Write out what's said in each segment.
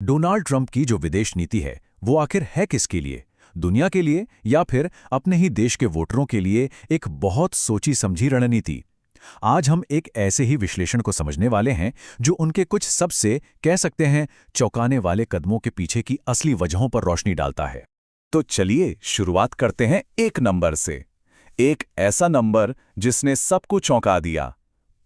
Donald Trump की जो विदेश नीति है वो आखिर है किसके लिए? दुनिया के लिए या फिर अपने ही देश के वोटरों के लिए एक बहुत सोची समझी रणनीति? आज हम एक ऐसे ही विश्लेषण को समझने वाले हैं जो उनके कुछ सबसे कह सकते हैं चौंकाने वाले कदमों के पीछे की असली वजहों पर रोशनी डालता है। तो चलिए शुरुआत करते हैं एक नंबर से। एक ऐसा नंबर जिसने सबको चौंका दिया।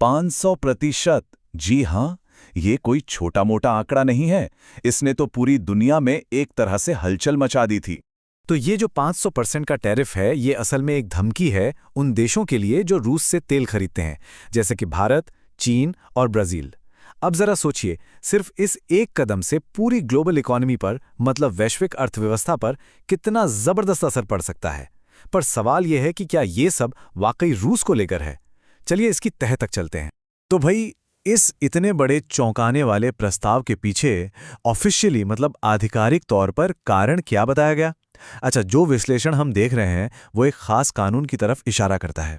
500%। जी हां, ये कोई छोटा मोटा आंकड़ा नहीं है। इसने तो पूरी दुनिया में एक तरह से हलचल मचा दी थी। तो ये जो 500% का टैरिफ है, ये असल में एक धमकी है उन देशों के लिए जो रूस से तेल खरीदते हैं, जैसे कि भारत, चीन और ब्राजील। अब जरा सोचिए, सिर्फ इस एक कदम से पूरी ग्लोबल इकोनॉमी पर, मतलब वैश्विक अर्थव्यवस्था पर कितना जबरदस्त असर पड़ सकता है। पर सवाल यह है कि क्या ये सब वाकई रूस को लेकर है? चलिए इसकी तह तक चलते हैं। तो भाई, इस इतने बड़े चौंकाने वाले प्रस्ताव के पीछे ऑफिशियली, मतलब आधिकारिक तौर पर कारण क्या बताया गया? अच्छा, जो विश्लेषण हम देख रहे हैं वो एक खास कानून की तरफ इशारा करता है।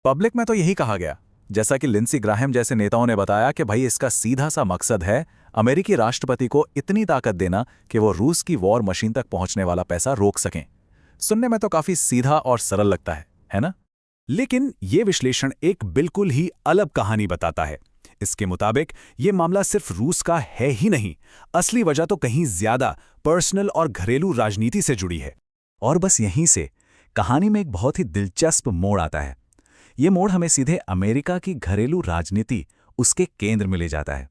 पब्लिक में तो यही कहा गया, जैसा कि लिंडसे ग्राहम जैसे नेताओं ने बताया कि भाई इसका सीधा सा मकसद है अमेरिकी राष्ट्रपति को इतनी ताकत देना कि वो रूस की वॉर मशीन तक पहुंचने वाला पैसा रोक सकें। सुनने में तो काफी सीधा और सरल लगता है ना? लेकिन ये विश्लेषण एक बिल्कुल ही अलग कहानी बताता है। इसके मुताबिक ये मामला सिर्फ रूस का है ही नहीं, असली वजह तो कहीं ज्यादा पर्सनल और घरेलू राजनीति से जुड़ी है। और बस यहीं से कहानी में एक बहुत ही दिलचस्प मोड़ आता है। ये मोड़ हमें सीधे अमेरिका की घरेलू राजनीति, उसके केंद्र में ले जाता है।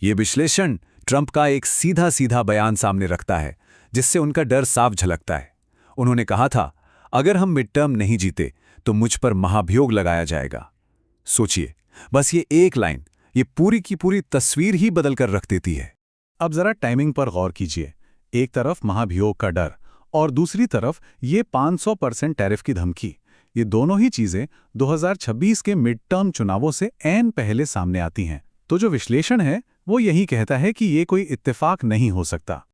ये विश्लेषण ट्रंप का एक सीधा सीधा बयान सामने रखता है, जिससे उनका डर साफ झलकता है। उन्होंने कहा था, अगर हम मिड टर्म नहीं जीते तो मुझ पर महाभियोग लगाया जाएगा। सोचिए, बस ये एक लाइन ये पूरी की पूरी तस्वीर ही बदल कर रख देती है। अब जरा टाइमिंग पर गौर कीजिए। एक तरफ महाभियोग का डर और दूसरी तरफ ये 500% टैरिफ की धमकी। ये दोनों ही चीजें 2026 के मिड टर्म चुनावों से ऐन पहले सामने आती हैं। तो जो विश्लेषण है वो यही कहता है कि ये कोई इत्तेफाक नहीं हो सकता।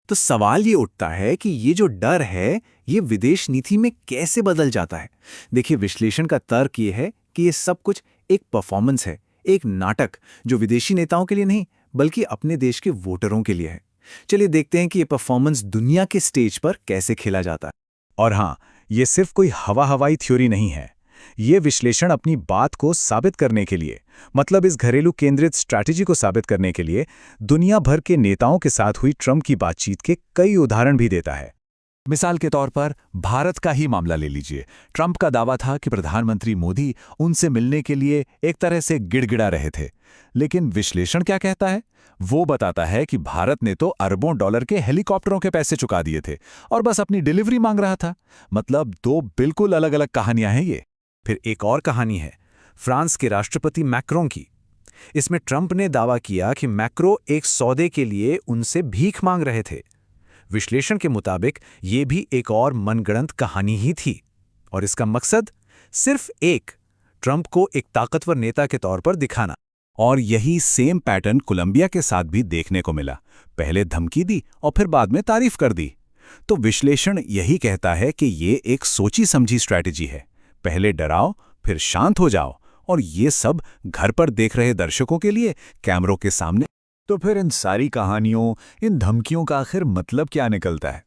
तो सवाल ये उठता है कि ये जो डर है ये विदेश नीति में कैसे बदल जाता है? देखिए, विश्लेषण का तर्क ये है कि ये सब कुछ एक परफॉर्मेंस है, एक नाटक, जो विदेशी नेताओं के लिए नहीं बल्कि अपने देश के वोटरों के लिए है। चलिए देखते हैं कि ये परफॉर्मेंस दुनिया के स्टेज पर कैसे खेला जाता है। और हाँ, ये सिर्फ कोई हवाई थ्योरी नहीं है। ये विश्लेषण अपनी बात को साबित करने के लिए, मतलब इस घरेलू केंद्रित स्ट्रैटेजी को साबित करने के लिए, दुनिया भर के नेताओं के साथ हुई ट्रंप की बातचीत के कई उदाहरण भी देता है। मिसाल के तौर पर भारत का ही मामला ले लीजिए। ट्रंप का दावा था कि प्रधानमंत्री मोदी उनसे मिलने के लिए एक तरह से गिड़गिड़ा रहे थे। लेकिन विश्लेषण क्या कहता है? वो बताता है कि भारत ने तो अरबों डॉलर के हेलीकॉप्टरों के पैसे चुका दिए थे और बस अपनी डिलीवरी मांग रहा था। मतलब दो बिल्कुल अलग अलग कहानियां हैं ये। फिर एक और कहानी है फ्रांस के राष्ट्रपति मैक्रों की। इसमें ट्रंप ने दावा किया कि मैक्रो एक सौदे के लिए उनसे भीख मांग रहे थे। विश्लेषण के मुताबिक ये भी एक और मनगढ़ंत कहानी ही थी, और इसका मकसद सिर्फ एक, ट्रंप को एक ताकतवर नेता के तौर पर दिखाना। और यही सेम पैटर्न कोलंबिया के साथ भी देखने को मिला। पहले धमकी दी और फिर बाद में तारीफ कर दी। तो विश्लेषण यही कहता है कि ये एक सोची समझी स्ट्रैटेजी है। पहले डराओ, फिर शांत हो जाओ, और ये सब घर पर देख रहे दर्शकों के लिए कैमरों के सामने। तो फिर इन सारी कहानियों, इन धमकियों का आखिर मतलब क्या निकलता है?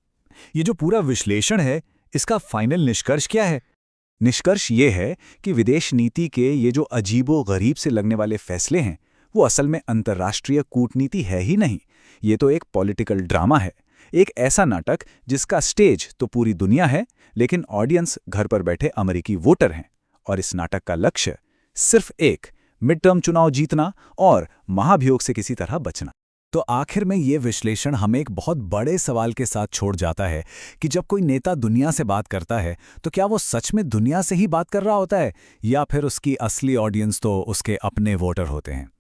ये जो पूरा विश्लेषण है, इसका फाइनल निष्कर्ष क्या है? निष्कर्ष ये है कि विदेश नीति के ये जो अजीबो-गरीब से लगने वाले फैसले हैं, वो असल में अंतर्राष्ट्रीय कूटनीति है ही नहीं। ये तो एक पॉलिटिकल ड्रामा है, एक ऐसा नाटक जिसका स्टेज तो पूरी दुनिया है, लेकिन ऑडियंस घर पर बैठे अमेरिकी वोटर हैं। और इस नाटक का लक्ष्य सिर्फ एक, मिड टर्म चुनाव जीतना और महाभियोग से किसी तरह बचना। तो आखिर में ये विश्लेषण हमें एक बहुत बड़े सवाल के साथ छोड़ जाता है कि जब कोई नेता दुनिया से बात करता है तो क्या वो सच में दुनिया से ही बात कर रहा होता है, या फिर उसकी असली ऑडियंस तो उसके अपने वोटर होते हैं?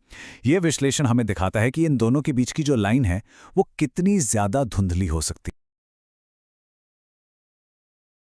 ये विश्लेषण हमें दिखाता है कि इन दोनों के बीच की जो लाइन है वो कितनी ज्यादा धुंधली हो सकती है।